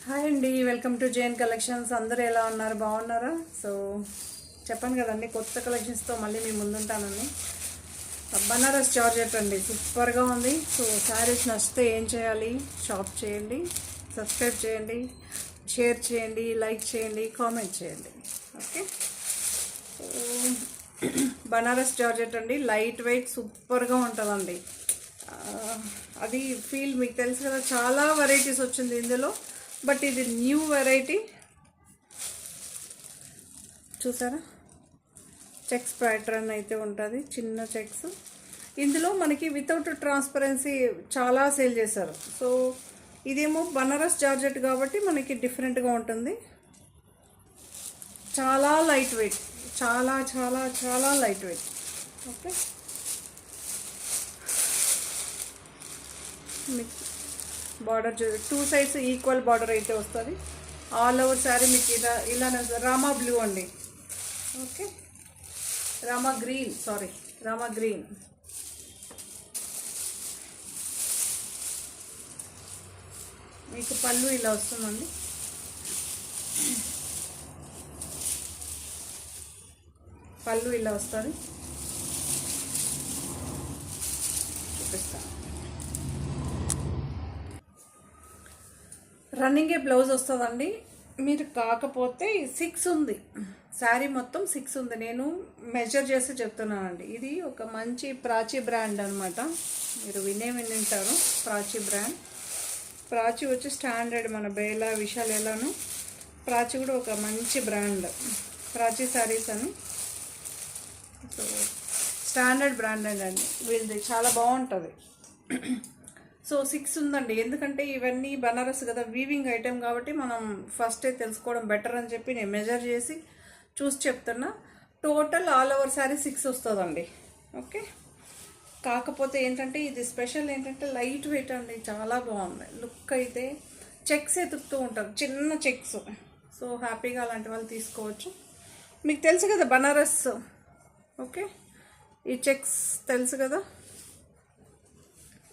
Hi అండి, welcome to Jain collections. అందరూ ఎలా ఉన్నారు? బాగున్నారా? సో చెప్పాను కదండి, కొత్త కలెక్షన్స్తో మళ్ళీ మీ ముందుంటానని. బనారస్ జార్జెట్ అండి, సూపర్గా ఉంది. సో శారీస్ నచ్చితే ఏం చేయాలి? షాప్ చేయండి, సబ్స్క్రైబ్ చేయండి, షేర్ చేయండి, లైక్ చేయండి, కామెంట్ చేయండి. ఓకే. సో బనారస్ జార్జెట్ అండి, లైట్ వెయిట్, సూపర్గా ఉంటుందండి. అది ఫీల్ మీకు తెలుసు కదా, చాలా వెరైటీస్ వచ్చింది ఇందులో. బట్ ఇది న్యూ వెరైటీ. చూసారా, చెక్స్ ప్యాటర్న్ అయితే ఉంటుంది, చిన్న చెక్స్. ఇందులో మనకి వితౌట్ ట్రాన్స్పరెన్సీ చాలా సేల్ చేశారు. సో ఇదేమో బనారస్ జార్జెట్ కాబట్టి మనకి డిఫరెంట్గా ఉంటుంది. చాలా లైట్ వెయిట్, చాలా చాలా చాలా లైట్ వెయిట్. ఓకే. మీకు బార్డర్ 2 సైడ్స్ ఈక్వల్ బార్డర్ అయితే వస్తుంది. ఆల్ ఓవర్ శారీ మీకు ఇలానే రామా బ్లూ అండి. Okay, Rama green, sorry Rama green. మీకు పళ్ళు ఇలా వస్తుందండి. పళ్ళు ఇలా వస్తుంది, చూపిస్తాను. రన్నింగే బ్లౌజ్ వస్తుందండి. మీరు కాకపోతే 6 ఉంది, శారీ మొత్తం 6 ఉంది. నేను మెజర్ చేసి చెప్తున్నానండి. ఇది ఒక మంచి ప్రాచీ బ్రాండ్ అనమాట. మీరు వినింటారు, ప్రాచీ బ్రాండ్. ప్రాచీ వచ్చి స్టాండర్డ్, మన బేలా విశాల్ ఎలాను ప్రాచీ కూడా ఒక మంచి బ్రాండ్, ప్రాచీ శారీస్ అని. సో స్టాండర్డ్ బ్రాండ్ అండి వీళ్ళది, చాలా బాగుంటుంది. సో 6 ఉందండి, ఎందుకంటే ఇవన్నీ బనారస్ కదా, వీవింగ్ ఐటెం కాబట్టి మనం ఫస్టే తెలుసుకోవడం బెటర్ అని చెప్పి నేను మెజర్ చేసి చూసి చెప్తున్నా. టోటల్ ఆల్ ఓవర్ శారీ 6 వస్తుందండి. ఓకే. కాకపోతే ఏంటంటే ఇది స్పెషల్ ఏంటంటే లైట్ వెయిట్ అండి, చాలా బాగుంది లుక్. అయితే చెక్స్ ఎతుకుతూ ఉంటారు, చిన్న చెక్స్. సో హ్యాపీగా అలాంటి వాళ్ళు తీసుకోవచ్చు. మీకు తెలుసు కదా బనారస్. ఓకే, ఈ చెక్స్ తెలుసు కదా.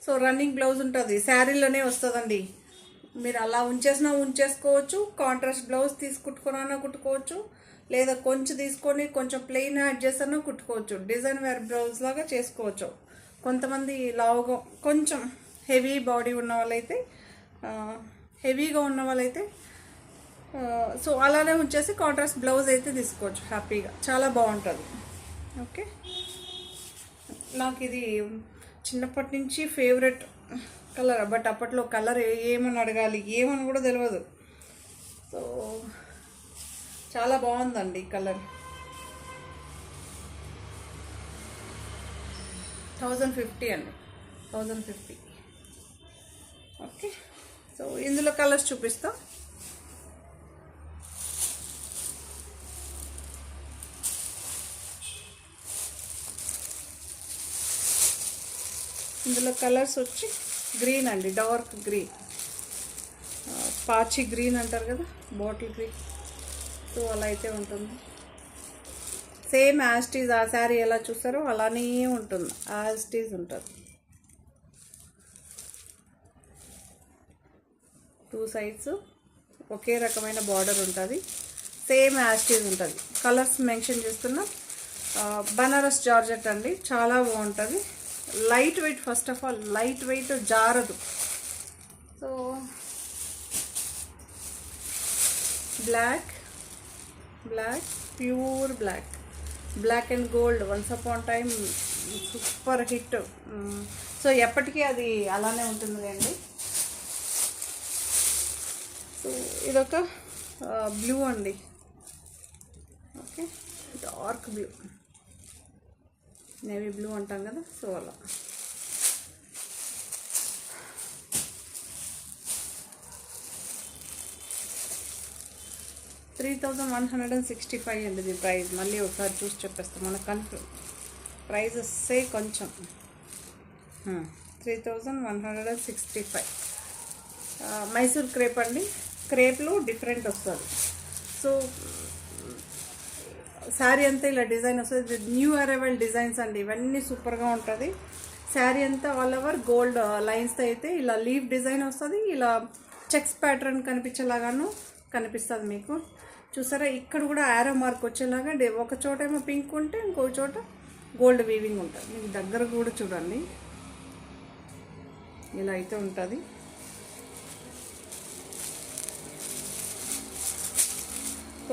సో రన్నింగ్ బ్లౌజ్ ఉంటుంది, శారీలోనే వస్తుందండి. మీరు అలా ఉంచేసుకోవచ్చు, కాంట్రాస్ట్ బ్లౌజ్ తీసుకుట్టుకున్నా కుట్టుకోవచ్చు, లేదా కొంచెం తీసుకొని కొంచెం ప్లెయిన్ యాడ్ చేసినా కుట్టుకోవచ్చు. డిజైన్ వేర్ బ్లౌజ్ లాగా చేసుకోవచ్చు. కొంతమంది లావుగా కొంచెం హెవీ బాడీ ఉన్న వాళ్ళైతే, హెవీగా ఉన్న వాళ్ళైతే సో అలానే ఉంచేసి కాంట్రాస్ట్ బ్లౌజ్ అయితే తీసుకోవచ్చు హ్యాపీగా, చాలా బాగుంటుంది. ఓకే. నాకు ఇది చిన్నప్పటి నుంచి ఫేవరెట్ కలర్. బట్ అప్పట్లో కలర్ ఏమని అడగాలి, ఏమని కూడా తెలియదు. సో చాలా బాగుందండి కలర్. 1050 అండి, 1050. ఓకే. సో ఇందులో కలర్స్ చూపిస్తా. ఇందులో కలర్స్ వచ్చి గ్రీన్ అండి, డార్క్ గ్రీన్, పాచి గ్రీన్ అంటారు కదా, బాటిల్ గ్రీన్. సో అలా అయితే ఉంటుంది. సేమ్ యాస్టీజ్ ఆ శారీ ఎలా చూస్తారో అలానే ఉంటుంది, యాస్టీజ్ ఉంటుంది. 2 సైడ్స్ ఒకే రకమైన బార్డర్ ఉంటుంది, సేమ్ యాస్టీజ్ ఉంటుంది. కలర్స్ మెన్షన్ చేస్తున్నా. బనారస్ జార్జెట్ అండి, చాలా బాగుంటుంది. Light weight, first of all light weight, జారదు. So black, pure black and gold, once upon time super hit. So ఎప్పటికీ అది అలానే ఉంటుంది అండి. సో ఇదొక బ్లూ అండి. Okay, dark blue, navy blue అంటాం కదా. సో అలా 3165 అండి ఇది ప్రైస్. మళ్ళీ ఒకసారి చూసి చెప్పేస్తాం, మనకు కన్ఫర్మ్ ప్రైజెస్ కొంచెం. 3165. మైసూర్ క్రేప్ అండి, క్రేప్లో డిఫరెంట్ వస్తుంది. సో శారీ అంతా ఇలా డిజైన్ వస్తుంది, న్యూ అరైవల్ డిజైన్స్ అండి, ఇవన్నీ సూపర్గా ఉంటుంది. శారీ అంతా ఆల్ ఓవర్ గోల్డ్ లైన్స్తో అయితే ఇలా లీఫ్ డిజైన్ వస్తుంది. ఇలా చెక్స్ ప్యాటర్న్ కనిపించేలాగాను కనిపిస్తుంది మీకు. చూసారా, ఇక్కడ కూడా యారో మార్క్ వచ్చేలాగా ఒక చోట ఏమో పింక్ ఉంటే ఇంకో చోట గోల్డ్ వీవింగ్ ఉంటుంది. మీకు దగ్గర కూడా చూడండి, ఇలా అయితే ఉంటుంది.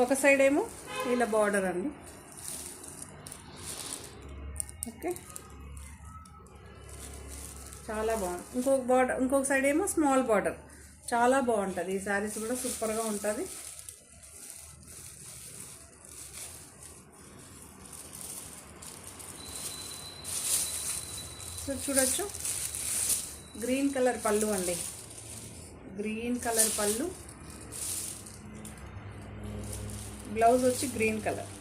ఒక సైడ్ ఏమో ఇలా బార్డర్ అండి. ఓకే, చాలా బాగుంది. ఇంకొక సైడ్ ఏమో స్మాల్ బార్డర్. చాలా బాగుంటుంది. ఈ శారీస్ కూడా సూపర్గా ఉంటుంది. సో చూడొచ్చు, గ్రీన్ కలర్ పళ్ళు అండి. గ్రీన్ కలర్ పళ్ళు, బ్లౌజ్ వచ్చి green colour.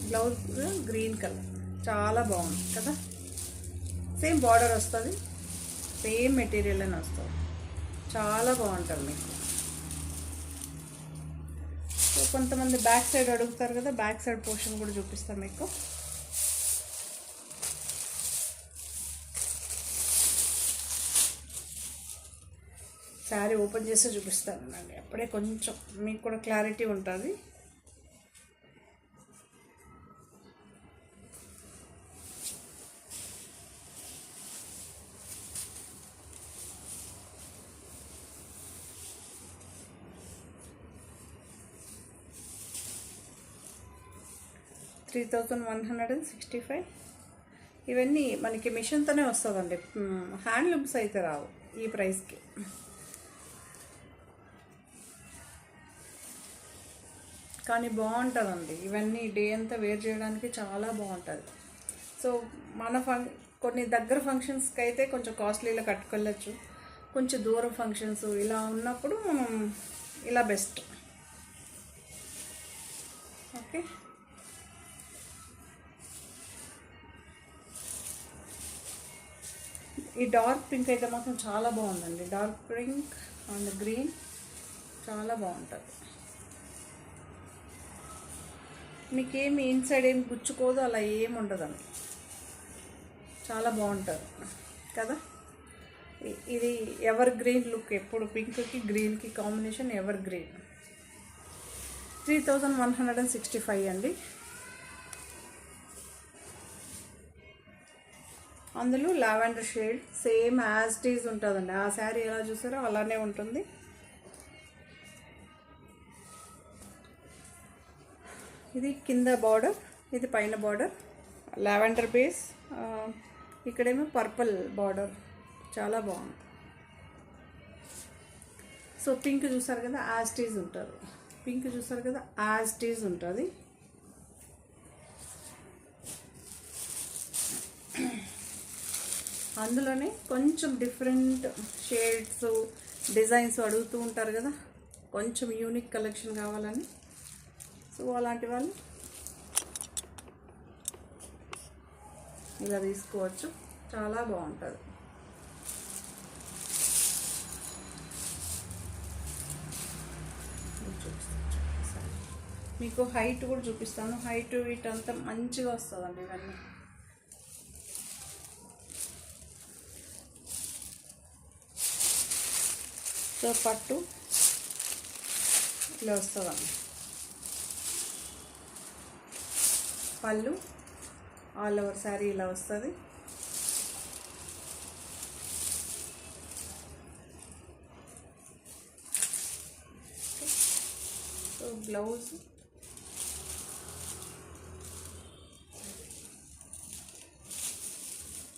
Blouse green colour చాలా బాగుంది కదా. సేమ్ బార్డర్ వస్తుంది, సేమ్ మెటీరియల్ అని వస్తుంది. చాలా బాగుంటుంది మీకు. సో కొంతమంది బ్యాక్ సైడ్ అడుగుతారు కదా, బ్యాక్ సైడ్ పోర్షన్ కూడా చూపిస్తాను మీకు. శారీ ఓపెన్ చేసి చూపిస్తానండి, అప్పుడే కొంచెం మీకు కూడా క్లారిటీ ఉంటుంది. $3,165. ఇవన్నీ మనకి మిషన్తోనే వస్తుందండి, హ్యాండ్లూమ్స్ అయితే రావు ఈ ప్రైస్కి. కానీ బాగుంటుందండి. ఇవన్నీ డే అంతా వేర్ చేయడానికి చాలా బాగుంటుంది. సో మన కొన్ని దగ్గర ఫంక్షన్స్కి అయితే కొంచెం కాస్ట్లీలో కట్టుకెళ్ళచ్చు. కొంచెం దూరం ఫంక్షన్స్ ఇలా ఉన్నప్పుడు మనం ఇలా బెస్ట్. ఓకే, ఈ డార్క్ పింక్ అయితే మాత్రం చాలా బాగుందండి. డార్క్ పింక్ అండ్ గ్రీన్ చాలా బాగుంటుంది. మీకేమి ఇన్సైడ్ ఏమి గుచ్చుకోదు, అలా ఏమి ఉండదండి. చాలా బాగుంటుంది కదా. ఇది ఎవర్ గ్రీన్ లుక్, ఎప్పుడు పింక్కి గ్రీన్కి కాంబినేషన్ ఎవర్ గ్రీన్. 3,165 అండి. అందులో lavender shade same as it is ఉంటుందండి. ఆ శారీ ఎలా చూసారో అలానే ఉంటుంది. ఇది కింద బార్డర్, ఇది పైన బార్డర్, లావెండర్ బేస్, ఇక్కడేమో పర్పుల్ బార్డర్. చాలా బాగుంది. సో పింక్ చూసారు కదా, యాజ్ ఇట్ ఈజ్ ఉంటుంది. పింక్ చూసారు కదా, యాజ్ ఇట్ ఈజ్ ఉంటుంది. అందులోనే కొంచెం డిఫరెంట్ షేడ్స్, డిజైన్స్ అడుగుతూ ఉంటారు కదా, కొంచెం యూనిక్ కలెక్షన్ కావాలని. సో అలాంటి వాళ్ళు ఇలా తీసుకోవచ్చు, చాలా బాగుంటుంది. మీకు హైట్ కూడా చూపిస్తాను. హైట్ వీటంతా మంచిగా వస్తుందండి ఇవన్నీ. సో పట్టు ఇలా వస్తుందండి. పళ్ళు ఆల్ ఓవర్ శారీ ఇలా వస్తుంది. సో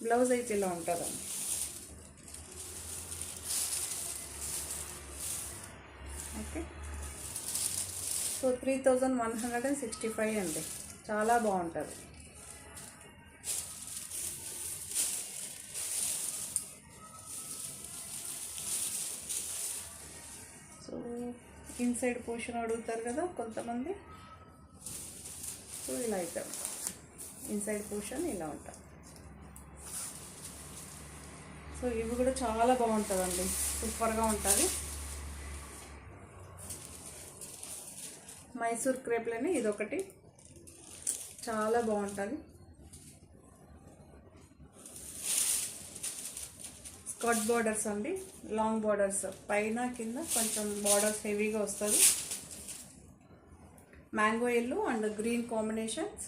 బ్లౌజ్ అయితే ఇలా ఉంటుందండి. ఓకే, సో 3,165 అండి. చాలా బాగుంటుంది. సో ఇన్సైడ్ పోర్షన్ అడుగుతారు కదా కొంతమంది. సో ఇలా అయితే ఇన్సైడ్ పోర్షన్ ఇలా ఉంటుంది. సో ఇవి కూడా చాలా బాగుంటుందండి, సూపర్గా ఉంటుంది. మైసూర్ క్రేప్లోనే ఇదొకటి చాలా బాగుంటుంది. కట్ బార్డర్స్ అండి, లాంగ్ బార్డర్స్, పైన కింద కొంచెం బార్డర్స్ హెవీగా వస్తుంది. Mango yellow and green combinations.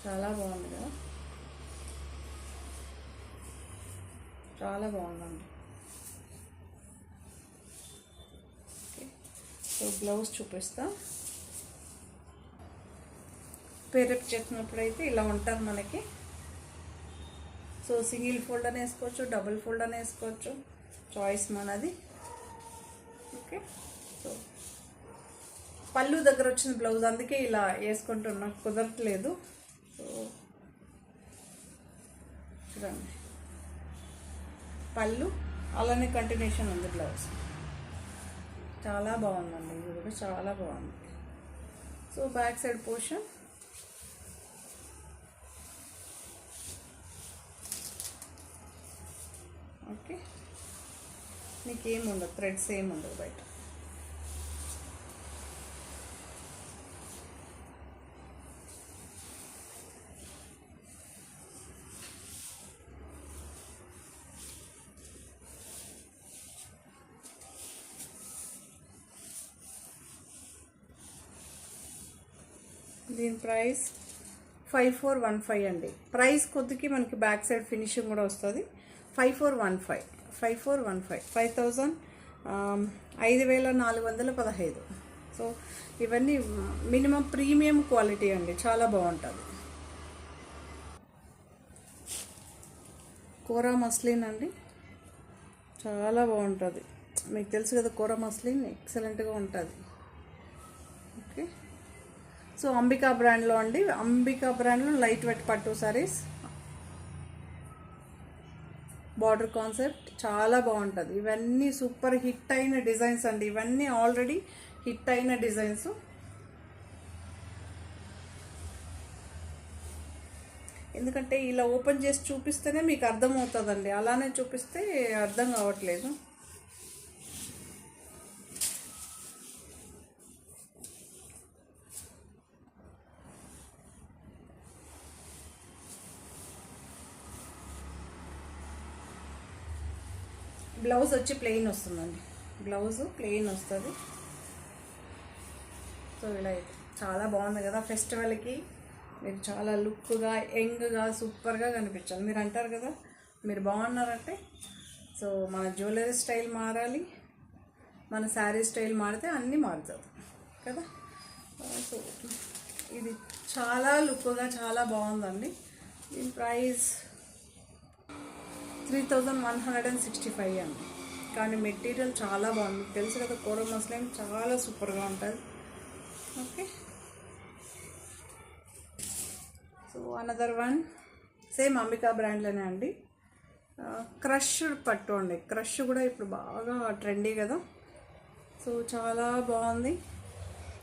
చాలా బాగుంది కదా, చాలా బాగుందండి. ఓకే, సో బ్లౌజ్ చూపిస్తా. పేరప్ చేసినప్పుడైతే ఇలా ఉంటుంది మనకి. సో సింగిల్ ఫోల్డ్ అని వేసుకోవచ్చు, డబుల్ ఫోల్డ్ అని వేసుకోవచ్చు, చాయిస్ మనది. ఓకే, సో పళ్ళు దగ్గర వచ్చిన బ్లౌజ్, అందుకే ఇలా వేసుకుంటున్నా, కుదరట్లేదు. సో చూడండి, పళ్ళు అలానే కంటిన్యూషన్ ఉంది బ్లౌజ్. చాలా బాగుందండి, ఇది కూడా చాలా బాగుంది. So back side portion okay, మీకు ఏముండదు, థ్రెడ్స్ ఏముండదు బయట. దీని ప్రైస్ 5415 అండి. ప్రైస్ కొద్దికి మనకి బ్యాక్ సైడ్ ఫినిషింగ్ కూడా వస్తుంది. 5415 5415. సో ఇవన్నీ మినిమం ప్రీమియం క్వాలిటీ అండి, చాలా బాగుంటుంది. కోరా మస్లిన్ అండి, చాలా బాగుంటుంది. మీకు తెలుసు కదా, కోరా మస్లిన్ ఎక్సలెంట్గా ఉంటుంది. ఓకే, సో అంబికా బ్రాండ్లో అండి, అంబికా బ్రాండ్లో లైట్ వెయిట్ పట్టు సారీస్, బార్డర్ కాన్సెప్ట్ చాలా బాగుంటుంది. ఇవన్నీ సూపర్ హిట్ అయిన డిజైన్స్ అండి, ఇవన్నీ ఆల్రెడీ హిట్ అయిన డిజైన్స్. ఎందుకంటే ఇలా ఓపెన్ చేసి చూపిస్తేనే మీకు అర్థమవుతుందండి, అలానే చూపిస్తే అర్థం కావట్లేదు. బ్లౌజ్ వచ్చి ప్లెయిన్ వస్తుందండి, బ్లౌజ్ ప్లెయిన్ వస్తుంది. సో ఇలా అయితే చాలా బాగుంది కదా, ఫెస్టివల్కి మీరు చాలా లుక్గా, యంగ్గా, సూపర్గా కనిపించాలి. మీరు అంటారు కదా, మీరు బాగున్నారంటే, సో మన జ్యువెలరీ స్టైల్ మారాలి, మన శారీ స్టైల్ మారితే అన్నీ మారుతుంది కదా. సో ఇది చాలా లుక్గా చాలా బాగుందండి. దీని ప్రైస్ 3165 అండి. కానీ మెటీరియల్ చాలా బాగుంది, మీకు తెలుసు కదా, కోరా మస్లిన్ చాలా సూపర్గా ఉంటుంది. Okay, so another one same Ambika బ్రాండ్లోనే అండి, క్రష్డ్ పట్టు అండి. క్రష్ కూడా ఇప్పుడు బాగా ట్రెండీ కదా, సో చాలా బాగుంది.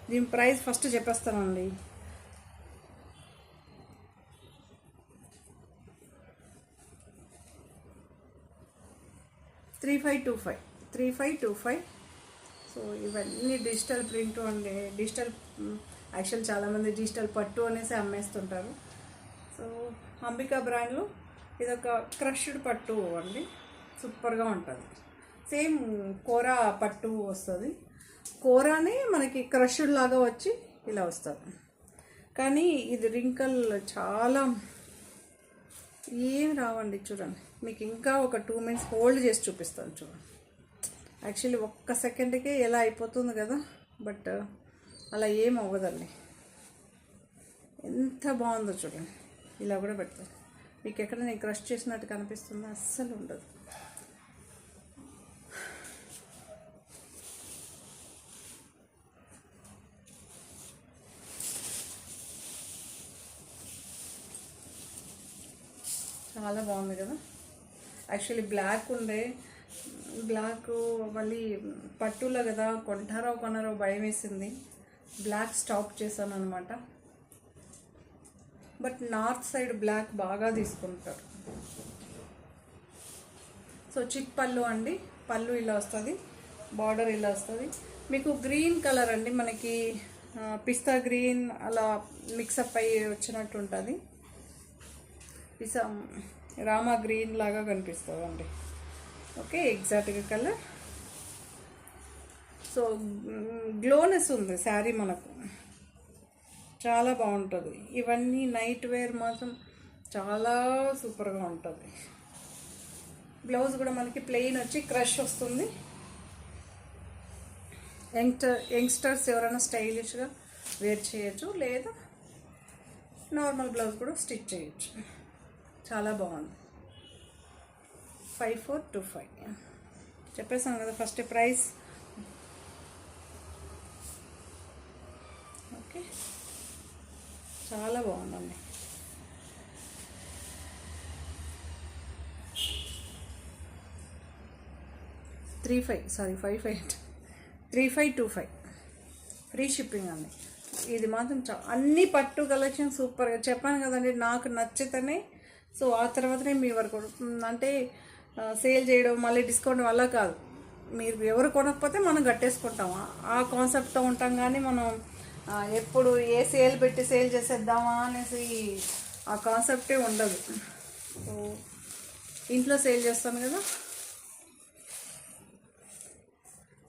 దీని ప్రైస్ ఫస్ట్ చెప్పేస్తానండి. 3525. సో ఇవన్నీ డిజిటల్ ప్రింట్ అండి, డిజిటల్ యాక్చువల్ చాలామంది డిజిటల్ పట్టు అనేసి అమ్మేస్తుంటారు. సో అంబికా బ్రాండ్లో ఇదొక క్రష్డ్ పట్టు అండి, సూపర్గా ఉంటుంది. సేమ్ కోరా పట్టు వస్తుంది, కోరానే మనకి క్రష్డ్ లాగా వచ్చి ఇలా వస్తుంది. కానీ ఇది రింకల్ చాలా ఏం రావండి. చూడండి, మీకు ఇంకా ఒక 2 minutes హోల్డ్ చేసి చూపిస్తాను. చూడండి, యాక్చువల్లీ ఒక్క సెకండ్కే ఎలా అయిపోతుంది కదా, బట్ అలా ఏం అవ్వదండి. ఎంత బాగుందో చూడండి, ఇలా కూడా పెడతాను. మీకు ఎక్కడ నేను క్రష్ చేసినట్టు కనిపిస్తుందో, అస్సలు ఉండదు. చాలా బాగుంది కదా. యాక్చువల్లీ బ్లాక్ ఉండే, బ్లాక్ మళ్ళీ పట్టులో కదా, కొంటారో కొనరో భయం వేసింది, బ్లాక్ స్టాప్ చేశాను అనమాట. బట్ నార్త్ సైడ్ బ్లాక్ బాగా తీసుకుంటారు. సో సో చిప్ పళ్ళు అండి, పళ్ళు ఇలా వస్తుంది, బార్డర్ ఇలా వస్తుంది. మీకు గ్రీన్ కలర్ అండి, మనకి పిస్తా గ్రీన్ అలా మిక్సప్ అయ్యి వచ్చినట్టు ఉంటుంది. రామా గ్రీన్ లాగా కనిపిస్తుంది అండి. ఓకే, ఎగ్జాక్ట్గా కలర్. సో గ్లోనెస్ ఉంది శారీ, మనకు చాలా బాగుంటుంది. ఇవన్నీ నైట్ వేర్ మాత్రం చాలా సూపర్గా ఉంటుంది. బ్లౌజ్ కూడా మనకి ప్లెయిన్ వచ్చి క్రష్ వస్తుంది. యంగ్స్టర్స్ ఎవరైనా స్టైలిష్గా వేర్ చేయొచ్చు, లేదా నార్మల్ బ్లౌజ్ కూడా స్టిచ్ చేయొచ్చు. చాలా బాగుంది. 5425 చెప్పేసాను కదా ఫస్ట్ ప్రైస్. ఓకే, చాలా బాగుందండి. సారీ 3525 ఫ్రీ షిప్పింగ్ అండి. ఇది మాత్రం అన్ని పట్టు కలెక్షన్ సూపర్గా చెప్పాను కదండి, నాకు నచ్చితేనే. సో ఆ తర్వాతనే మీ వరకు అంటే సేల్ చేయడం మళ్ళీ డిస్కౌంట్ వల్ల కాదు, మీరు ఎవరు కొనకపోతే మనం కట్టేసుకుంటాం ఆ కాన్సెప్ట్తో ఉంటాం. కానీ మనం ఎప్పుడు ఏ సేల్ పెట్టి సేల్ చేసేద్దామా అనేసి ఆ కాన్సెప్టే ఉండదు. సో ఇంట్లో సేల్ చేస్తాను కదా.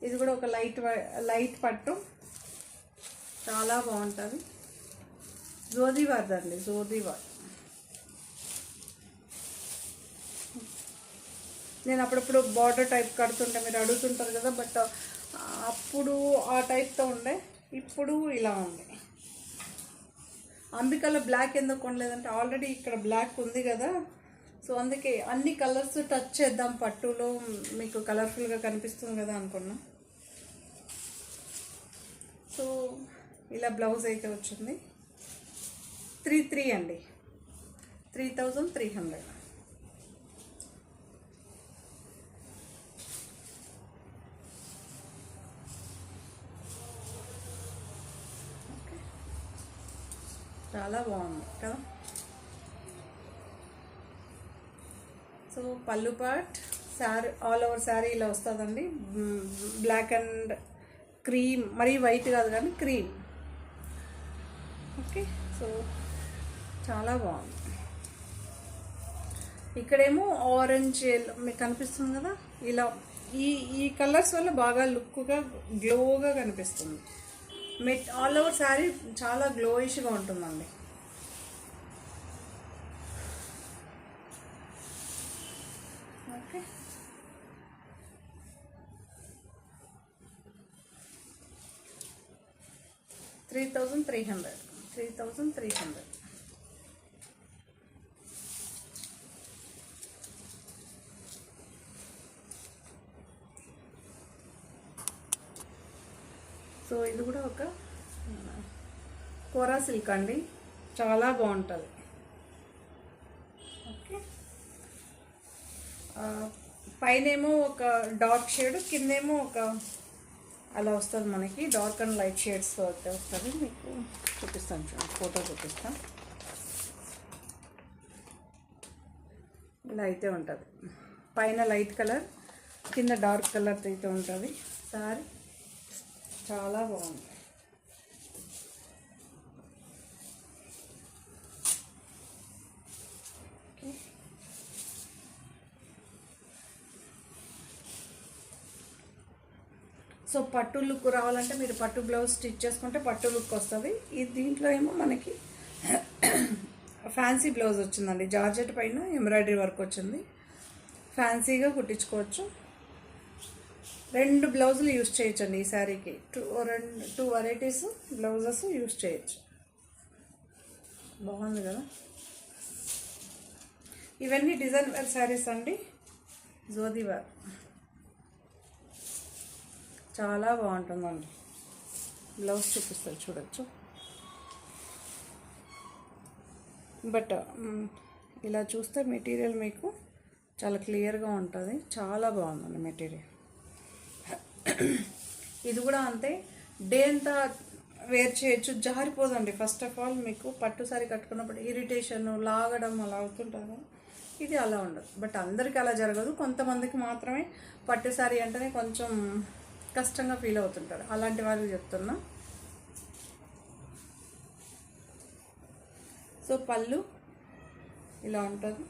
ఇది కూడా ఒక లైట్ పట్టు, చాలా బాగుంటుంది. జోదీవార్ అండి, జోదీవార్. నేను అప్పుడప్పుడు బార్డర్ టైప్ కడుతుంటే మీరు అడుగుతుంటారు కదా, బట్ అప్పుడు ఆ టైప్తో ఉండే, ఇప్పుడు ఇలా ఉంది. అంబికాలో బ్లాక్ ఎందుకు కొనలేదంటే ఆల్రెడీ ఇక్కడ బ్లాక్ ఉంది కదా, సో అందుకే అన్ని కలర్స్ టచ్ చేద్దాం పట్టులో, మీకు కలర్ఫుల్గా కనిపిస్తుంది కదా అనుకున్నా. సో ఇలా బ్లౌజ్ అయితే వచ్చింది. 33 అండి, 3300. చాలా బాగుంది కదా. సో పళ్ళు part sari all over sari ఇలా వస్తుందండి. బ్లాక్ అండ్ క్రీమ్, మరీ వైట్ కాదు కానీ క్రీమ్. ఓకే, సో చాలా బాగుంది. ఇక్కడేమో ఆరెంజ్ మీకు కనిపిస్తుంది కదా, ఇలా ఈ కలర్స్ వల్ల బాగా లుక్గా గ్లోగా కనిపిస్తుంది. ఆల్ ఓవర్ శారీ చాలా గ్లోయిష్గా ఉంటుందండి. ఓకే, $3,300. సో ఇది కూడా ఒక కోరా సిల్క్ అండి, చాలా బాగుంటుంది. ఓకే, పైనేమో ఒక డార్క్ షేడ్, కిందేమో ఒక అలా వస్తుంది మనకి, డార్క్ అండ్ లైట్ షేడ్స్ అయితే వస్తుంది. మీకు చూపిస్తాను, చూడండి, ఫోటో చూపిస్తాను. ఇలా అయితే ఉంటుంది, పైన లైట్ కలర్, కింద డార్క్ కలర్ అయితే ఉంటుంది. సారీ చాలా బాగుంది. సో పట్టు లుక్ రావాలంటే మీరు పట్టు బ్లౌజ్ స్టిచ్ చేసుకుంటే పట్టు లుక్ వస్తుంది. దీంట్లో ఏమో మనకి ఫ్యాన్సీ బ్లౌజ్ వచ్చిందండి, జార్జెట్ పైన ఎంబ్రాయిడరీ వర్క్ వచ్చింది. ఫ్యాన్సీగా కుట్టించుకోవచ్చు. 2 బ్లౌజులు యూజ్ చేయొచ్చు అండి ఈ శారీకి. 2 వెరైటీస్ బ్లౌజెస్ యూజ్ చేయొచ్చు. బాగుంది కదా. ఇవన్నీ డిజైన్ వేర్ శారీస్ అండి, జోదీవార్. చాలా బాగుంటుందండి. బ్లౌజ్ చూపిస్తారు, చూడొచ్చు. బట్ ఇలా చూస్తే మెటీరియల్ మీకు చాలా క్లియర్గా ఉంటుంది. చాలా బాగుందండి మెటీరియల్. ఇది కూడా అంతే, డే అంతా వేర్ చేయొచ్చు, జారిపోదండి. ఫస్ట్ ఆఫ్ ఆల్ మీకు పట్టు సారీ కట్టుకున్నప్పుడు ఇరిటేషన్, లాగడం అలా అవుతుంటుంది. ఇది అలా ఉండదు. బట్ అందరికీ అలా జరగదు, కొంతమందికి మాత్రమే పట్టు శారీ అంటేనే కొంచెం కష్టంగా ఫీల్ అవుతుంటారు, అలాంటి వాళ్ళకి చెప్తున్నా. సో పళ్ళు ఇలా ఉంటుంది,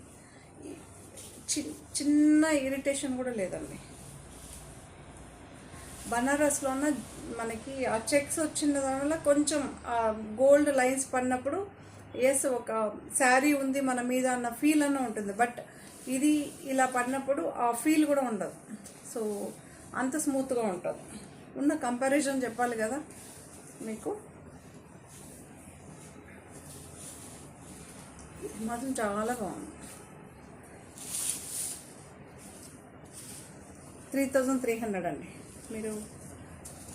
చిన్న ఇరిటేషన్ కూడా లేదండి. బనారస్లోన మనకి ఆ చెక్స్ వచ్చిన దానివల్ల కొంచెం గోల్డ్ లైన్స్ పడినప్పుడు ఎస్ ఒక శారీ ఉంది మన మీద అన్న ఫీల్ అన్న ఉంటుంది. బట్ ఇది ఇలా పడినప్పుడు ఆ ఫీల్ కూడా ఉండదు. సో అంత స్మూత్గా ఉంటుంది. ఉన్న కంపారిజన్ చెప్పాలి కదా మీకు. ఇది మాత్రం చాలా బాగుంది. 3300 అండి. మీరు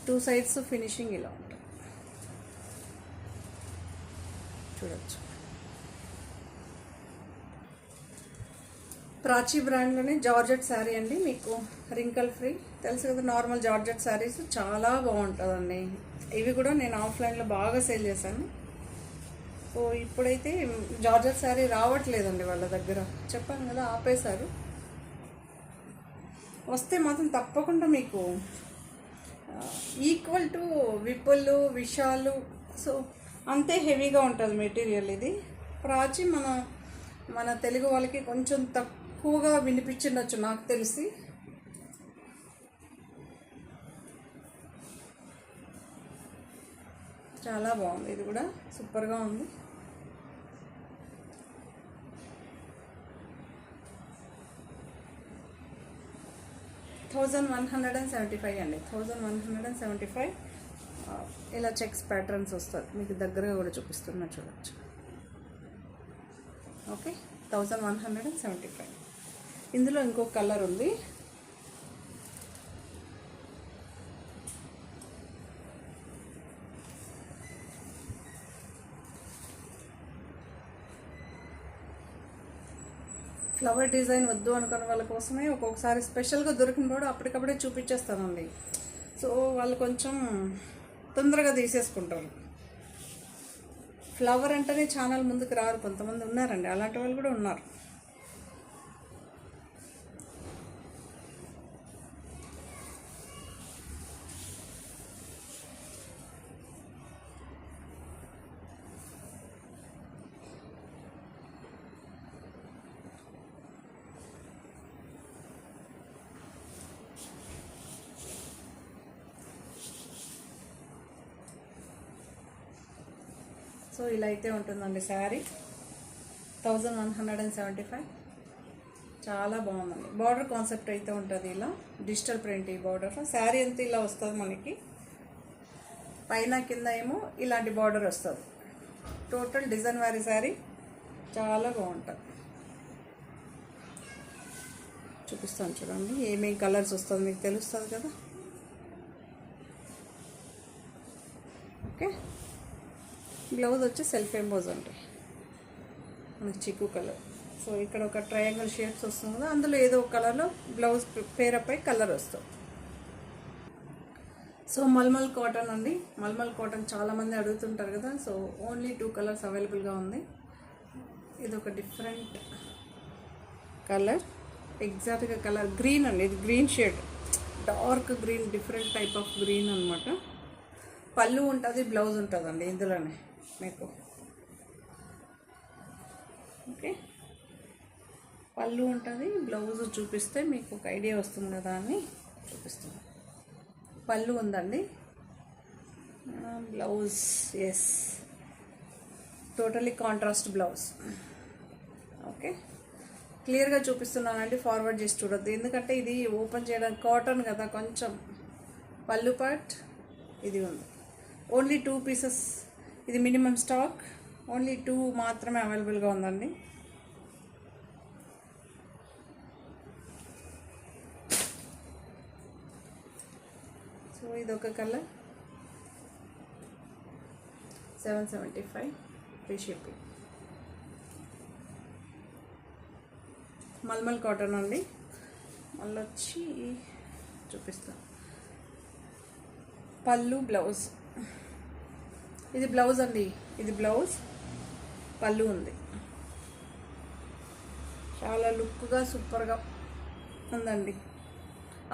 2 సైడ్స్ ఫినిషింగ్ ఇలా ఉంటుంది, చూడొచ్చు. ప్రాచీ బ్రాండ్లోనే జార్జెట్ శారీ అండి, మీకు రింకల్ ఫ్రీ. తెలుసు కదా, నార్మల్ జార్జెట్ శారీస్ చాలా బాగుంటుందండి. ఇవి కూడా నేను ఆఫ్లైన్లో బాగా సేల్ చేశాను. సో ఇప్పుడైతే జార్జెట్ శారీ రావట్లేదండి వాళ్ళ దగ్గర, చెప్పాను కదా ఆపేశారు. వస్తే మాత్రం తప్పకుండా మీకు equal to Vipul Vishal, so అంతే హెవీగా ఉంటుంది మెటీరియల్. ఇది ప్రాచీ మన తెలుగు వాళ్ళకి కొంచెం తక్కువగా వినిపించిండొచ్చు నాకు తెలిసి. చాలా బాగుంది, ఇది కూడా సూపర్గా ఉంది. $1175 అండి, 1175. ఇలా చెక్స్ ప్యాటర్న్స్ వస్తుంది, మీకు దగ్గరగా కూడా చూపిస్తున్నా చూడొచ్చు. ఓకే, 1175. ఇందులో ఇంకొక కలర్ ఉంది, ఫ్లవర్ డిజైన్ వద్దు అనుకున్న వాళ్ళ కోసమే ఒక్కొక్కసారి స్పెషల్గా దొరికిన కూడా అప్పటికప్పుడే చూపించేస్తానండి. సో వాళ్ళు కొంచెం తొందరగా తీసేసుకుంటారు. ఫ్లవర్ అంటేనే ఛానల్ ముందుకు రారు, కొంతమంది ఉన్నారండి, అలాంటి వాళ్ళు కూడా ఉన్నారు. సో ఇలా అయితే ఉంటుందండి శారీ, 1175. చాలా బాగుందండి. బార్డర్ కాన్సెప్ట్ అయితే ఉంటుంది, ఇలా డిజిటల్ ప్రింట్. ఈ బార్డర్ శారీ అంతా ఇలా వస్తుంది మనకి, పైన కింద ఏమో ఇలాంటి బార్డర్ వస్తుంది. టోటల్ డిజైన్ వారి శారీ చాలా బాగుంటుంది. చూపిస్తాను చూడండి, ఏమేమి కలర్స్ వస్తుంది మీకు తెలుస్తుంది కదా. ఓకే, బ్లౌజ్ వచ్చి సెల్ఫ్ ఎంబోజ్ అండి, మనకి చిక్కు కలర్. సో ఇక్కడ ఒక ట్రయాంగిల్ షేప్స్ వస్తుంది కదా, అందులో ఏదో ఒక కలర్లో బ్లౌజ్ పేరపై కలర్ వస్తుంది. సో మల్మల్ కాటన్ అండి, మల్మల్ కాటన్ చాలామంది అడుగుతుంటారు కదా. సో ఓన్లీ 2 కలర్స్ అవైలబుల్గా ఉంది. ఇది ఒక డిఫరెంట్ కలర్, ఎగ్జాక్ట్గా కలర్ గ్రీన్ అండి, ఇది green shade, dark green, different type of green అనమాట. పళ్ళు ఉంటుంది, బ్లౌజ్ ఉంటుందండి ఇందులోనే మీకు. ఓకే, పళ్ళు ఉంటుంది, బ్లౌజ్ చూపిస్తే మీకు ఒక ఐడియా వస్తుంది కదా అని చూపిస్తుంది. పళ్ళు ఉందండి, blouse is totally contrast blouse. Okay, క్లియర్గా చూపిస్తున్నానండి, ఫార్వర్డ్ చేసి చూడొద్దు, ఎందుకంటే ఇది ఓపెన్ చేయడానికి కాటన్ కదా కొంచెం. పళ్ళు పార్ట్ ఇది ఉంది, ఓన్లీ 2 పీసెస్. ఇది మినిమం స్టాక్, ఓన్లీ 2 మాత్రమే అవైలబుల్గా ఉందండి. సో ఇదొక colour, 775 free shipping. Mulmul cotton అండి, మళ్ళీ వచ్చి చూపిస్తాను. పళ్ళు బ్లౌజ్, ఇది బ్లౌజ్ అండి, ఇది బ్లౌజ్, పళ్ళు ఉంది. చాలా లుక్గా సూపర్గా ఉందండి.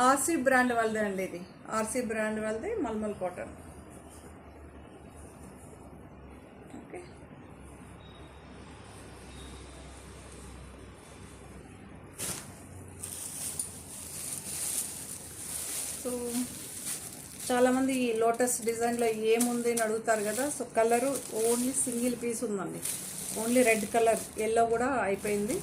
ఆర్సీ బ్రాండ్ వాళ్ళదే అండి ఇది. ఆర్సీ బ్రాండ్ వాళ్ళదే మల్మల్ కాటన్. ఓకే, సో చాలామంది ఈ లోటస్ డిజైన్లో ఏముంది అని అడుగుతారు కదా. So colour only single piece ఉందండి. ఓన్లీ రెడ్ కలర్, ఎల్లో కూడా అయిపోయింది,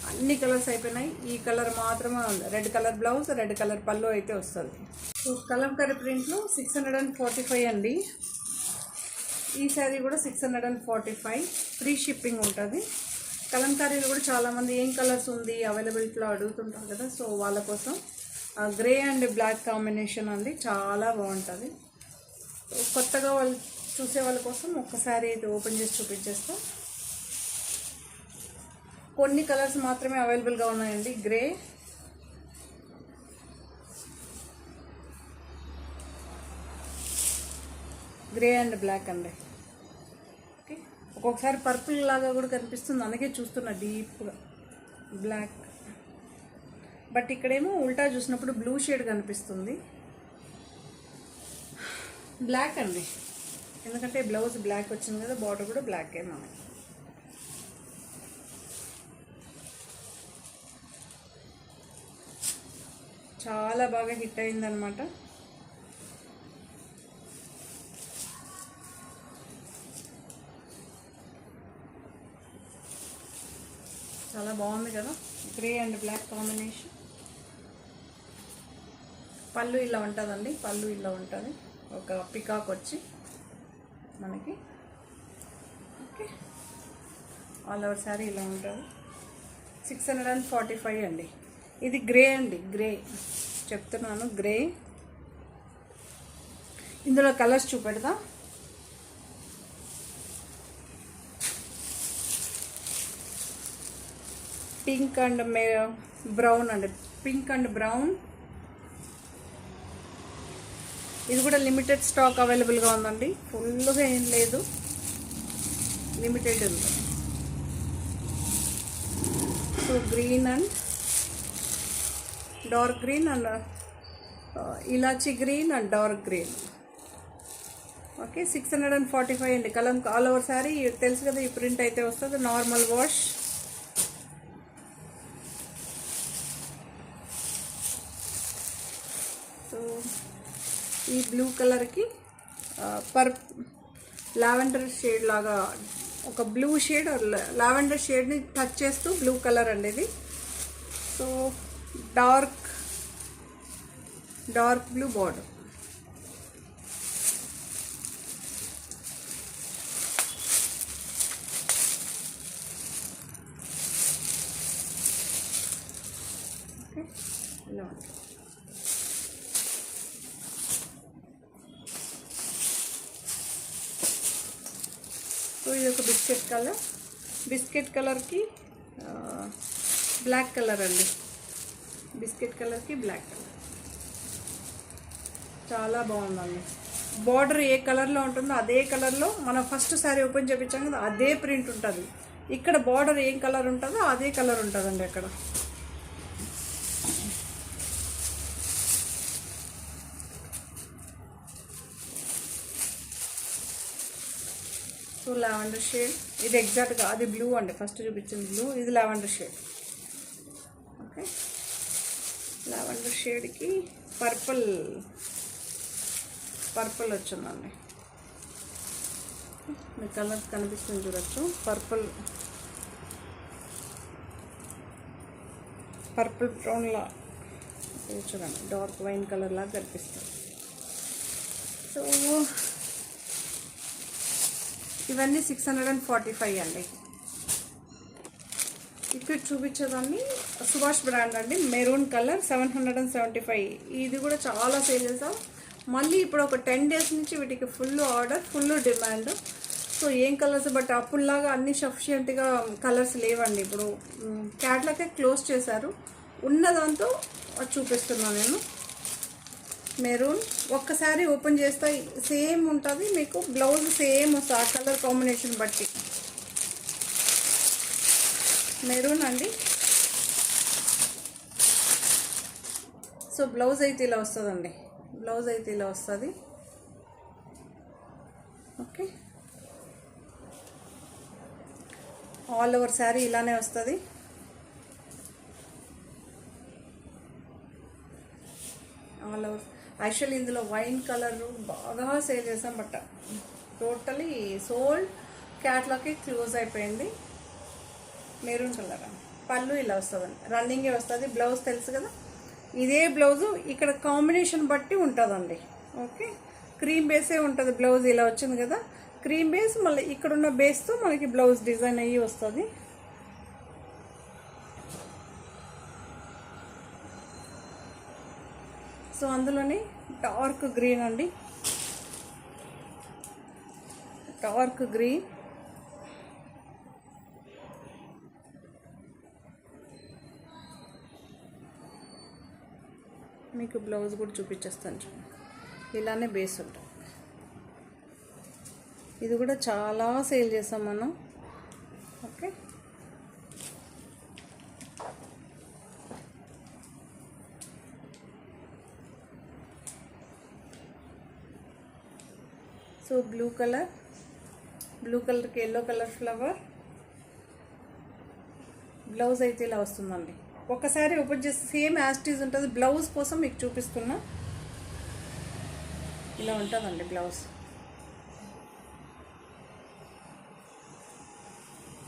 అన్ని కలర్స్ అయిపోయినాయి. ఈ కలర్ మాత్రమే ఉంది. Red colour blouse, red colour పళ్ళు అయితే వస్తుంది. సో కలంకారీ ప్రింట్లో 645 అండి. ఈ శారీ కూడా 645, ఫ్రీ షిప్పింగ్ ఉంటుంది. కలంకారీలో కూడా చాలామంది ఏం కలర్స్ ఉంది అవైలబిలిటీలో అడుగుతుంటారు కదా. సో వాళ్ళ కోసం గ్రే అండ్ బ్లాక్ కాంబినేషన్ అండి, చాలా బాగుంటుంది. కొత్తగా వాళ్ళు చూసే వాళ్ళ కోసం ఒక్కసారి ఇది ఓపెన్ చేసి చూపించేస్తాం. కొన్ని కలర్స్ మాత్రమే అవైలబుల్గా ఉన్నాయండి. గ్రే అండ్ బ్లాక్ అండి. ఓకే, ఒక్కొక్కసారి పర్పుల్ లాగా కూడా కనిపిస్తుంది, అందుకే చూస్తున్నా డీప్గా బ్లాక్. బట్ ఇక్కడేమో ఉల్టా చూసినప్పుడు బ్లూ షేడ్ కనిపిస్తుంది. బ్లాక్ అండి, ఎందుకంటే బ్లౌజ్ బ్లాక్ వచ్చింది కదా, బార్డర్ కూడా బ్లాకే మనకి. చాలా బాగా హిట్ అయిందనమాట. చాలా బాగుంది కదా, గ్రే అండ్ బ్లాక్ కాంబినేషన్. పళ్ళు ఇలా ఉంటుందండి, పళ్ళు ఇలా ఉంటుంది, ఒక పికాక్ వచ్చి మనకి. ఓకే, ఆల్ ఓవర్ శారీ ఇలా ఉంటుంది. 645 అండి. ఇది గ్రే అండి, గ్రే చెప్తున్నాను, గ్రే. ఇందులో కలర్స్ చూపెడతా. పింక్ అండ్ బ్రౌన్ అండి, పింక్ అండ్ బ్రౌన్. ఇది కూడా లిమిటెడ్ స్టాక్ అవైలబుల్గా ఉందండి, ఫుల్గా ఏం లేదు, లిమిటెడ్ ఉంది. So green and dark green and elaichi green and dark green. Okay, 645 అండి. కలం ఆల్ ఓవర్ శారీ తెలుసు కదా, ఈ ప్రింట్ అయితే వస్తుంది. Normal wash. సో ఈ బ్లూ కలర్కి లావెండర్ షేడ్ లాగా, ఒక బ్లూ షేడ్ లావెండర్ షేడ్ని టచ్ చేస్తూ బ్లూ కలర్ అండి ఇది. So dark blue border. Okay, ఇలా ఉంటుంది. సో ఇది ఒక బిస్కెట్ కలర్కి బ్లాక్ కలర్ అండి. బిస్కెట్ కలర్కి బ్లాక్ కలర్ చాలా బాగుందండి. బార్డర్ ఏ కలర్లో ఉంటుందో అదే కలర్లో మనం ఫస్ట్ శారీ ఓపెన్ చేయించాం కదా, అదే ప్రింట్ ఉంటుంది. ఇక్కడ బార్డర్ ఏం కలర్ ఉంటుందో అదే కలర్ ఉంటుందండి అక్కడ. సో లావెండర్ షేడ్ ఇది ఎగ్జాక్ట్గా, అది బ్లూ అండి, ఫస్ట్ చూపించింది బ్లూ, ఇది లావెండర్ షేడ్. ఓకే, లావెండర్ షేడ్కి పర్పుల్ వచ్చిందండి. మీ కలర్ కనిపిస్తుంది చూడొచ్చు, పర్పుల్ బ్రౌన్లా చూడండి, డార్క్ వైన్ కలర్ లాగా కనిపిస్తుంది. సో ఇవన్నీ 645 అండి. ఇక్కడ చూపించేదాన్ని సుభాష్ బ్రాండ్ అండి, మెరూన్ కలర్ 775. ఇది కూడా చాలా సేల్ చేసాం. మళ్ళీ ఇప్పుడు ఒక 10 days నుంచి వీటికి full order, full demand. So ఏం కలర్స్, బట్ అప్పుడులాగా అన్ని సఫిషియెంట్గా కలర్స్ లేవండి. ఇప్పుడు క్యాట్లాగే క్లోజ్ చేశారు, ఉన్న దాంతో చూపిస్తున్నాను నేను. మెరూన్ ఒక్కసారి ఓపెన్ చేస్తే సేమ్ ఉంటుంది, మీకు బ్లౌజ్ సేమ్ వస్తుంది ఆ కలర్ కాంబినేషన్ బట్టి. మెరూన్ అండి, సో బ్లౌజ్ అయితే ఇలా వస్తుందండి, బ్లౌజ్ అయితే ఇలా వస్తుంది. ఓకే, ఆల్ ఓవర్ శారీ ఇలానే వస్తుంది. ఆల్ ఓవర్ యాక్చువల్లీ ఇందులో వైన్ కలర్ బాగా సేల్ చేసాం, బట్ టోటలీ సోల్డ్, క్యాట్లాగ్కి క్లోజ్ అయిపోయింది. మెరూన్ కలర్ పళ్ళు ఇలా వస్తుందండి, రన్నింగే వస్తుంది. బ్లౌజ్ తెలుసు కదా, ఇదే బ్లౌజు ఇక్కడ కాంబినేషన్ బట్టి ఉంటుందండి. ఓకే, క్రీమ్ బేసే ఉంటుంది. బ్లౌజ్ ఇలా వచ్చింది కదా, క్రీమ్ బేస్, మళ్ళీ ఇక్కడున్న బేస్తో మనకి బ్లౌజ్ డిజైన్ అయ్యి వస్తుంది. సో అందులోనే డార్క్ గ్రీన్ అండి, డార్క్ గ్రీన్. మీకు బ్లౌజ్ కూడా చూపించేస్తాను చూడండి, ఇలానే బేస్ ఉంటుంది. ఇది కూడా చాలా సేల్ చేసాం మనం. ఓకే, సో బ్లూ కలర్కి ఎల్లో కలర్ ఫ్లవర్, బ్లౌజ్ అయితే ఇలా వస్తుందండి. ఒకసారి ఓపెన్ చేసి సేమ్ యాస్టీజ్ ఉంటుంది. బ్లౌజ్ కోసం మీకు చూపిస్తున్నా, ఇలా ఉంటుందండి బ్లౌజ్.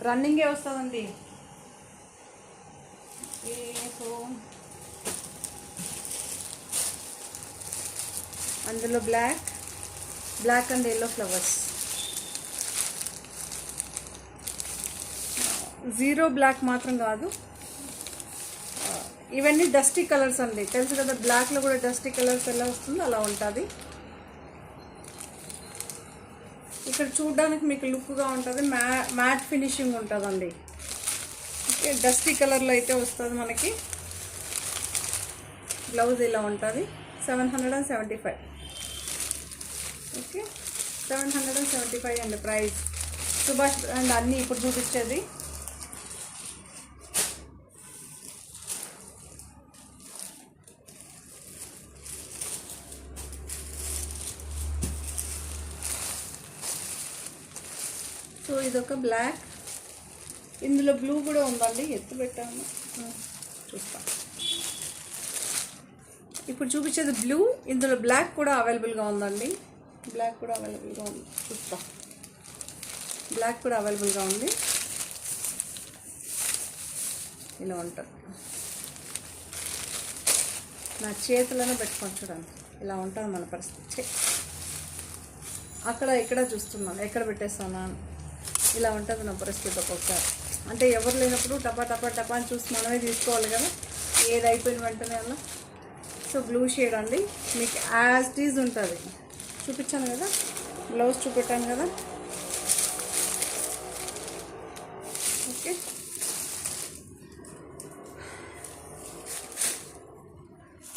రన్నింగే వస్తుందండి. సో అందులో black and yellow flowers, zero black మాత్రం కాదు, ఇవన్నీ డస్టీ కలర్స్ అండి. తెలుసు కదా, బ్లాక్లో కూడా డస్టీ కలర్స్ ఎలా వస్తుందో అలా ఉంటుంది. ఇక్కడ చూడడానికి మీకు లుక్గా ఉంటుంది, మ్యాట్ ఫినిషింగ్ ఉంటుందండి. ఓకే, డస్టీ కలర్లో అయితే వస్తుంది మనకి. బ్లౌజ్ ఇలా ఉంటుంది. 775. ఓకే, 775 అండి ప్రైస్. సుభాష్ అండ్ అన్నీ ఇప్పుడు చూపించేది. సో ఇదొక బ్లాక్, ఇందులో బ్లూ కూడా ఉందండి, ఎత్తు పెట్టాము చూస్తాం. ఇప్పుడు చూపించేది బ్లూ, ఇందులో బ్లాక్ కూడా అవైలబుల్గా ఉందండి. బ్లాక్ కూడా అవైలబుల్గా ఉంది, చూస్తాం. బ్లాక్ కూడా అవైలబుల్గా ఉంది. ఇలా ఉంటుంది. నా చేతులను పెట్టుకొని చూడండి, ఇలా ఉంటుంది మన పరిస్థితి. అక్కడ ఇక్కడ చూస్తున్నాను, ఎక్కడ పెట్టేస్తానా, ఇలా ఉంటుంది నా పరిస్థితి ఒక్కొక్కసారి. అంటే ఎవరు లేనప్పుడు టపా అని చూసి మనమే తీసుకోవాలి కదా, ఏది అయిపోయిన వెంటనే అలా. సో బ్లూ షేడ్ అండి, మీకు యాజ్ టీజ్ ఉంటుంది. చూపించాను కదా, బ్లౌజ్ చూపెట్టాను కదా. ఓకే,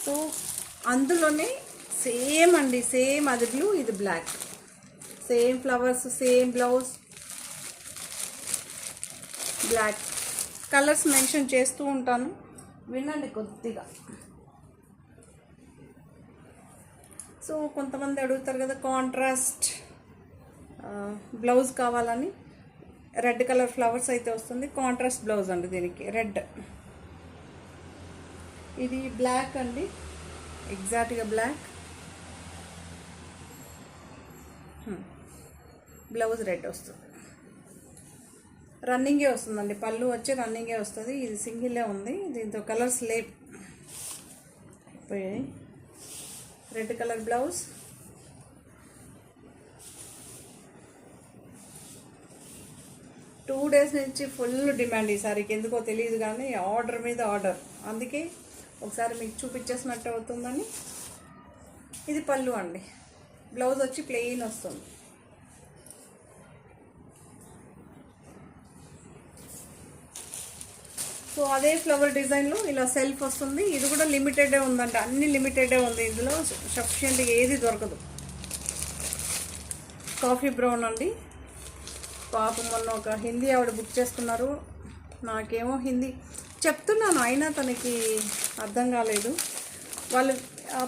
సో అందులోనే సేమ్ అండి, సేమ్ అది బ్లూ ఇది black, same flowers, same blouse, black. Colours mention చేస్తూ ఉంటాను, వినండి కొద్దిగా. సో కొంతమంది అడుగుతారు కదా కాంట్రాస్ట్ బ్లౌజ్ కావాలని. రెడ్ కలర్ ఫ్లవర్స్ అయితే వస్తుంది, కాంట్రాస్ట్ బ్లౌజ్ అండి దీనికి, రెడ్. ఇది బ్లాక్ అండి, ఎగ్జాక్ట్గా బ్లాక్, బ్లౌజ్ రెడ్ వస్తుంది. రన్నింగే వస్తుందండి, పళ్ళు వచ్చి రన్నింగే వస్తుంది. ఇది సింగిలే ఉంది, దీంతో కలర్స్ లేవు. Red colour blouse, two days నుంచి ఫుల్ డిమాండ్ ఈ సారీకి, ఎందుకో తెలియదు కానీ ఆర్డర్ మీద ఆర్డర్. అందుకే ఒకసారి మీకు చూపించేసినట్టు అవుతుందని. ఇది పళ్ళు అండి, బ్లౌజ్ వచ్చి ప్లెయిన్ వస్తుంది. సో అదే ఫ్లవర్ డిజైన్లో ఇలా సెల్ఫ్ వస్తుంది. ఇది కూడా లిమిటెడే ఉందంట, అన్ని లిమిటెడే ఉంది, ఇందులో సఫిషియెంట్గా ఏది దొరకదు. కాఫీ బ్రౌన్ అండి. పాపం మొన్న ఒక హిందీ ఆవిడ బుక్ చేసుకున్నారు, నాకేమో హిందీ చెప్తున్నాను అయినా తనకి అర్థం కాలేదు. వాళ్ళు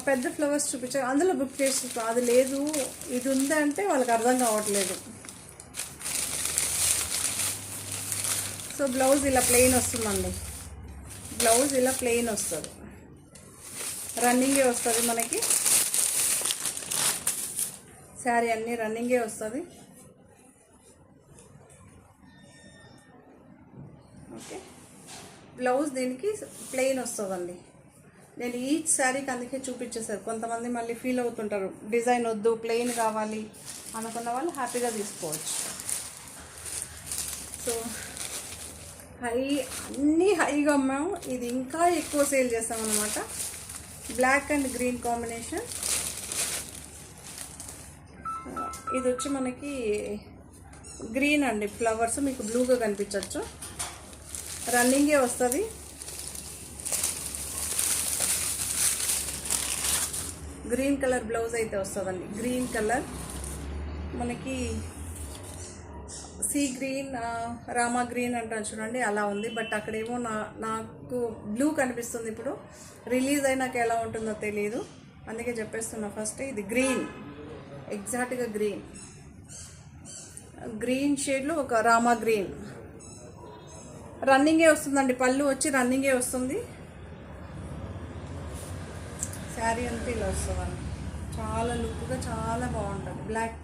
పెద్ద ఫ్లవర్స్ చూపించారు, అందులో బుక్ చేసి అది లేదు ఇది ఉంది అంటే వాళ్ళకి అర్థం కావట్లేదు. సో బ్లౌజ్ ఇలా ప్లెయిన్ వస్తుందండి, బ్లౌజ్ ఇలా ప్లెయిన్ వస్తుంది, రన్నింగే వస్తుంది మనకి. శారీ అన్నీ రన్నింగే వస్తుంది. ఓకే, బ్లౌజ్ దీనికి ప్లెయిన్ వస్తుందండి. నేను ఈచ్ శారీకి అందుకే చూపించేసారు. కొంతమంది మళ్ళీ ఫీల్ అవుతుంటారు డిజైన్ వద్దు ప్లెయిన్ కావాలి అనుకున్న వాళ్ళు హ్యాపీగా తీసుకోవచ్చు. సో అన్నీ హైగా అమ్మాము, ఇది ఇంకా ఎక్కువ సేల్ చేస్తాం అన్నమాట. Black and green combination. ఇది వచ్చి మనకి గ్రీన్ అండి, ఫ్లవర్స్ మీకు బ్లూగా కనిపించవచ్చు, రన్నింగే వస్తుంది. గ్రీన్ కలర్ బ్లౌజ్ అయితే వస్తుందండి, గ్రీన్ కలర్ మనకి సీ గ్రీన్, రామా గ్రీన్ అంటాను చూడండి, అలా ఉంది. బట్ అక్కడేమో నాకు బ్లూ కనిపిస్తుంది. ఇప్పుడు రిలీజ్ అయినాక ఎలా ఉంటుందో తెలియదు, అందుకే చెప్పేస్తున్నా ఫస్ట్. ఇది గ్రీన్, ఎగ్జాక్ట్గా గ్రీన్, గ్రీన్ షేడ్లో ఒక రామా గ్రీన్, రన్నింగే వస్తుందండి. పళ్ళు వచ్చి రన్నింగే వస్తుంది. శారీ అంతా ఇలా వస్తుందండి, చాలా లుక్గా చాలా బాగుంటుంది. బ్లాక్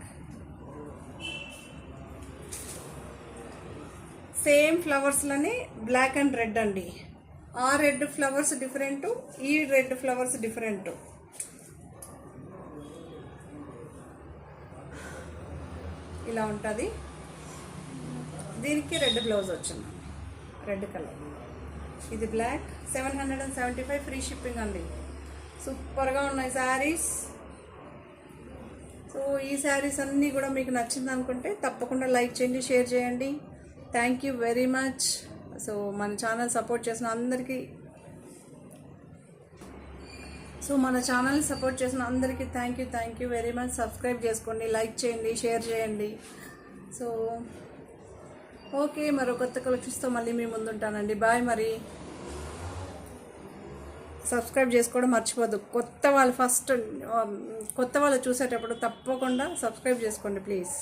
సేమ్ ఫ్లవర్స్లోనే బ్లాక్ అండ్ రెడ్ అండి. ఆ రెడ్ ఫ్లవర్స్ డిఫరెంటు, ఈ రెడ్ ఫ్లవర్స్ డిఫరెంటు. ఇలా ఉంటుంది. దీనికి రెడ్ బ్లౌజ్ వచ్చింది, రెడ్ కలర్. ఇది బ్లాక్, 775 ఫ్రీ షిప్పింగ్ అండి. సూపర్గా ఉన్నాయి శారీస్. సో ఈ శారీస్ అన్నీ కూడా మీకు నచ్చింది అనుకుంటే తప్పకుండా లైక్ చేయండి, షేర్ చేయండి. Thank you very much. So మన ఛానల్ సపోర్ట్ చేసిన అందరికీ thank you very much. Subscribe చేసుకోండి, లైక్ చేయండి, షేర్ చేయండి. సో ఓకే, మరో కొత్త కలెక్షన్స్తో మళ్ళీ మీ ముందుంటానండి. బాయ్. మరి సబ్స్క్రైబ్ చేసుకోవడం మర్చిపోద్దు. కొత్త వాళ్ళు చూసేటప్పుడు తప్పకుండా సబ్స్క్రైబ్ చేసుకోండి ప్లీజ్.